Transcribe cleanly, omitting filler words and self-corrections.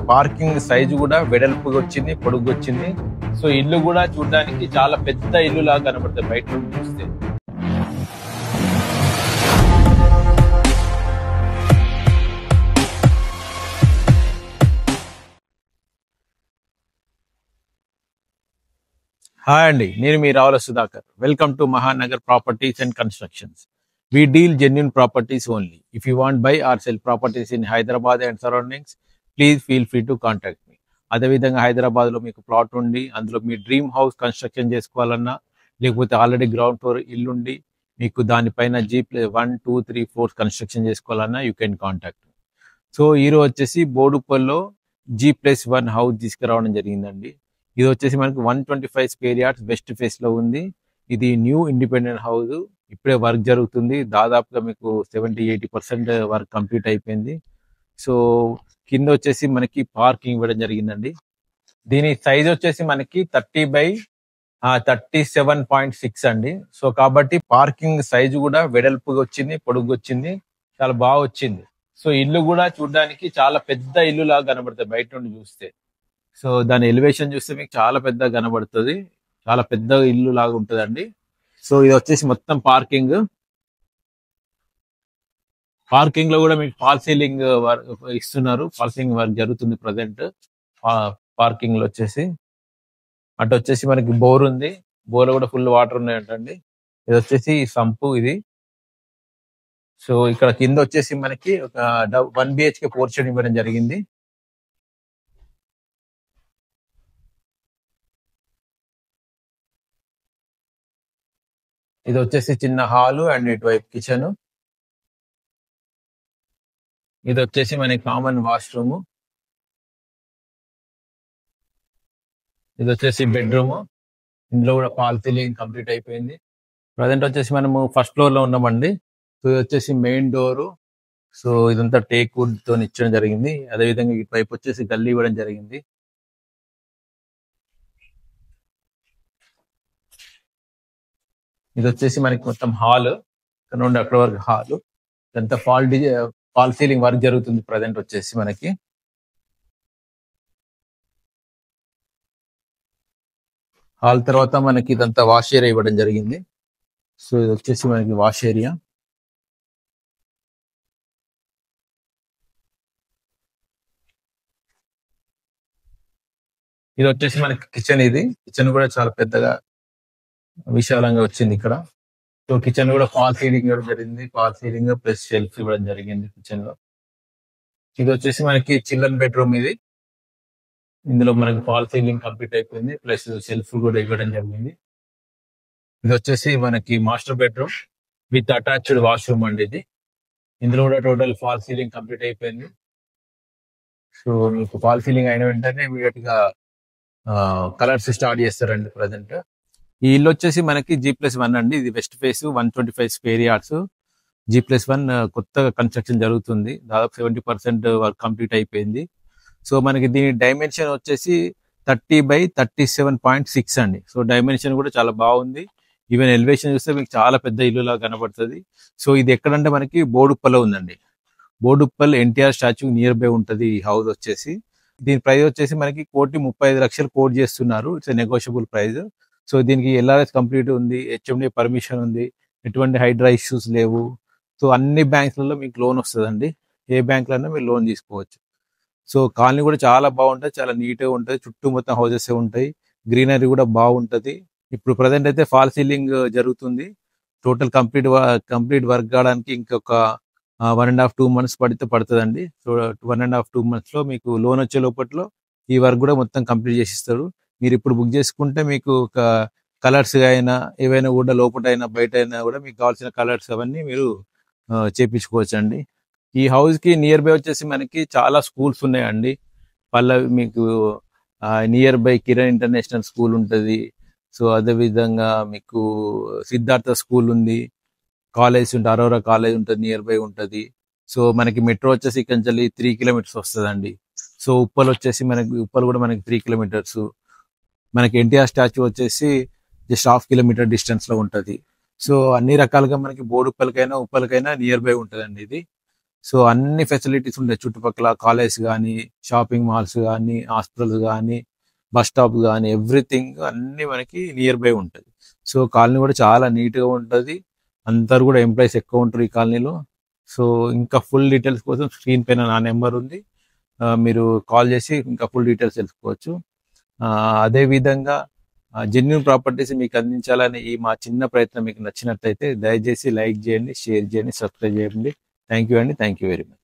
Parking size కూడా వెడల్పుగా వచ్చింది, పొడుగు వచ్చింది. సో ఇల్లు కూడా చూడడానికి చాలా పెద్ద ఇల్లు లాగా కనబడుతుంది బయట నుండి చూస్తే. హాయ్ అండి, నేను మీ Ravula Sudhakar. Welcome to Mahanagar properties and constructions. We deal genuine properties only. If you want buy or sell properties in Hyderabad and surroundings, please feel free to contact me. అదేవిధంగా హైదరాబాద్లో మీకు ప్లాట్ ఉండి అందులో మీ డ్రీమ్ హౌస్ కన్స్ట్రక్షన్ చేసుకోవాలన్నా, లేకపోతే already ground floor ఇల్లుండి మీకు దానిపైన G+1, 2, 3, 4 construction చేసుకోవాలన్నా you can contact me. So ఈరోజు వచ్చేసి బోడుప్పల్లో G+1 హౌస్ తీసుకురావడం జరిగిందండి. ఇది వచ్చేసి మనకు 125 స్క్వేర్ యార్డ్స్ వెస్ట్ ఫేస్ లో ఉంది. ఇది న్యూ ఇండిపెండెంట్ హౌస్, ఇప్పుడే వర్క్ జరుగుతుంది. దాదాపుగా మీకు 70-80% వర్క్ కంప్లీట్ అయిపోయింది. సో కింద వచ్చేసి మనకి పార్కింగ్ ఇవ్వడం జరిగిందండి. దీని సైజ్ వచ్చేసి మనకి 30/37.6 అండి. సో కాబట్టి పార్కింగ్ సైజు కూడా వెడల్పుగా వచ్చింది, పొడుగు వచ్చింది, చాలా బాగా వచ్చింది. సో ఇల్లు కూడా చూడడానికి చాలా పెద్ద ఇల్లు లాగా కనబడుతుంది బయట నుండి చూస్తే. సో దాని ఎలివేషన్ చూస్తే మీకు చాలా పెద్దగా కనబడుతుంది, చాలా పెద్ద ఇల్లు లాగా ఉంటుందండి. సో ఇది వచ్చేసి మొత్తం పార్కింగ్ లో కూడా మీకు ఫాల్ సీలింగ్ ఇస్తున్నారు. ఫాల్ సీలింగ్ వర్క్ జరుగుతుంది ప్రజెంట్. పార్కింగ్ లో వచ్చేసి అటు వచ్చేసి మనకి బోర్ ఉంది, బోర్ లో కూడా ఫుల్ వాటర్ ఉన్నాయంటండి. ఇది వచ్చేసి సంపు ఇది. సో ఇక్కడ కింద వచ్చేసి మనకి ఒక 1 BHK పోర్షన్ ఇవ్వడం జరిగింది. ఇది వచ్చేసి చిన్న హాలు అండ్ ఇటువైపు కిచెన్. ఇది వచ్చేసి మనకి కామన్ వాష్రూమ్. ఇది వచ్చేసి బెడ్రూమ్. ఇందులో కూడా ఫాల్ సీలింగ్ కంప్లీట్ అయిపోయింది. ప్రజెంట్ వచ్చేసి మనము ఫస్ట్ ఫ్లోర్ లో ఉన్నామండి. సో ఇది వచ్చేసి మెయిన్ డోరు. సో ఇదంతా టేక్ వుడ్ తో ఇచ్చడం జరిగింది. అదేవిధంగా ఇటువైపు వచ్చేసి గల్లీ ఇవ్వడం జరిగింది. ఇది వచ్చేసి మనకి మొత్తం హాల్, ఇక్కడ నుండి అక్కడ వరకు హాల్. ఇదంతా ఫాల్ సీలింగ్ వర్క్ జరుగుతుంది ప్రజెంట్ వచ్చేసి మనకి. హాల్ తర్వాత మనకి ఇదంతా వాష్ ఏరియా ఇవ్వడం జరిగింది. సో ఇది వచ్చేసి మనకి వాష్ ఏరియా. ఇది వచ్చేసి మనకి కిచెన్. ఇది కిచెన్ కూడా చాలా పెద్దగా విశాలంగా వచ్చింది ఇక్కడ. సో కిచెన్ కూడా ఫాల్ సీలింగ్ ఇవ్వడం జరిగింది. ఫాల్ సీలింగ్ ప్లస్ షెల్ఫ్ ఇవ్వడం జరిగింది కిచెన్ లో. ఇది వచ్చేసి మనకి చిల్డ్రన్ బెడ్రూమ్. ఇది ఇందులో మనకి ఫాల్ సీలింగ్ కంప్లీట్ అయిపోయింది, ప్లస్ షెల్ఫ్ కూడా ఇవ్వడం జరిగింది. ఇది వచ్చేసి మనకి master bedroom with attached washroom అండి. ఇది ఇందులో కూడా టోటల్ ఫాల్ సీలింగ్ కంప్లీట్ అయిపోయింది. సో మీకు ఫాల్ సీలింగ్ అయిన వెంటనే ఇమీడియట్ గా కలర్స్ స్టార్ట్ చేస్తారండి ప్రజెంట్. ఈ ఇల్లు వచ్చేసి మనకి G+1 అండి. ఇది west face 125 square yards G+1 కొత్తగా కన్స్ట్రక్షన్ జరుగుతుంది. దాదాపు 70% వర్క్ కంప్లీట్ అయిపోయింది. సో మనకి దీని డైమెన్షన్ వచ్చేసి 30/37.6 అండి. సో డైమెన్షన్ కూడా చాలా బాగుంది. ఈవెన్ ఎలివేషన్ చూస్తే మీకు చాలా పెద్ద ఇల్లు లాగా కనబడుతుంది. సో ఇది ఎక్కడంటే మనకి బోడుప్పల్లో ఉందండి. Boduppal NTR statue near by ఉంటుంది ఈ హౌస్ వచ్చేసి. దీని ప్రైస్ వచ్చేసి మనకి 1,35,00,000 కోట్ చేస్తున్నారు. It's negotiable price. సో దీనికి LRS కంప్లీట్ ఉంది, HMDA పర్మిషన్ ఉంది, ఎటువంటి హైడ్రా ఇష్యూస్ లేవు. సో అన్ని బ్యాంక్స్లలో మీకు లోన్ వస్తుందండి. ఏ బ్యాంక్లైనా మీరు లోన్ తీసుకోవచ్చు. సో కాలనీ కూడా చాలా బాగుంటుంది, చాలా నీట్గా ఉంటుంది. చుట్టూ మొత్తం హౌసెస్ ఉంటాయి, గ్రీనరీ కూడా బాగుంటుంది. ఇప్పుడు ప్రజెంట్ అయితే ఫాల్ సీలింగ్ జరుగుతుంది. టోటల్ కంప్లీట్ వర్క్ కావడానికి ఇంకొక 1.5-2 months పడుతుందండి. సో 1.5-2 months లో మీకు లోన్ వచ్చే లోపట్లో ఈ వర్క్ కూడా మొత్తం కంప్లీట్ చేసిస్తారు. మీరు ఇప్పుడు బుక్ చేసుకుంటే మీకు ఒక కలర్స్ అయినా ఏవైనా కూడా లోపల అయినా బయట అయినా కూడా మీకు కావాల్సిన కలర్స్ అవన్నీ మీరు చేపించుకోవచ్చు అండి. ఈ హౌస్ కి నియర్ బై వచ్చేసి మనకి చాలా స్కూల్స్ ఉన్నాయండి. మీకు near by Kiran international school ఉంటుంది. సో అదేవిధంగా మీకు సిద్ధార్థ స్కూల్ ఉంది, కాలేజ్ ఉంటుంది, అరోరా కాలేజ్ ఉంటుంది, నియర్ బై ఉంటుంది. సో మనకి మెట్రో వచ్చేసి ఇక్కడ నుంచి 3 kilometers వస్తుందండి. సో ఉప్పల్ వచ్చేసి ఉప్పల్ కూడా మనకి 3 kilometers. మనకి NTR స్టాచ్యూ వచ్చేసి జస్ట్ 1/2 kilometer డిస్టెన్స్ లో ఉంటుంది. సో అన్ని రకాలుగా మనకి బోడుప్పలకైనా ఉప్పలకైనా నియర్ బై ఉంటుందండి ఇది. సో అన్ని ఫెసిలిటీస్ ఉంటాయి చుట్టుపక్కల, కాలేజ్ కానీ, షాపింగ్ మాల్స్ కానీ, హాస్పిటల్స్ కానీ, బస్ స్టాప్ కానీ, ఎవ్రీథింగ్ అన్ని మనకి నియర్ బై ఉంటుంది. సో కాలనీ కూడా చాలా నీట్గా ఉంటుంది. అందరు కూడా ఎంప్లాయీస్ ఎక్కువ ఉంటారు ఈ కాలనీలో. సో ఇంకా ఫుల్ డీటెయిల్స్ కోసం స్క్రీన్ పైన నా నెంబర్ ఉంది, మీరు కాల్ చేసి ఇంకా ఫుల్ డీటెయిల్స్ తెలుసుకోవచ్చు. అదేవిధంగా జెన్యూన్ ప్రాపర్టీస్ మీకు అందించాలని ఈ మా చిన్న ప్రయత్నం మీకు నచ్చినట్లయితే దయచేసి లైక్ చేయండి, షేర్ చేయండి, సబ్స్క్రైబ్ చేయండి. థ్యాంక్ యూ అండి. Thank you very much.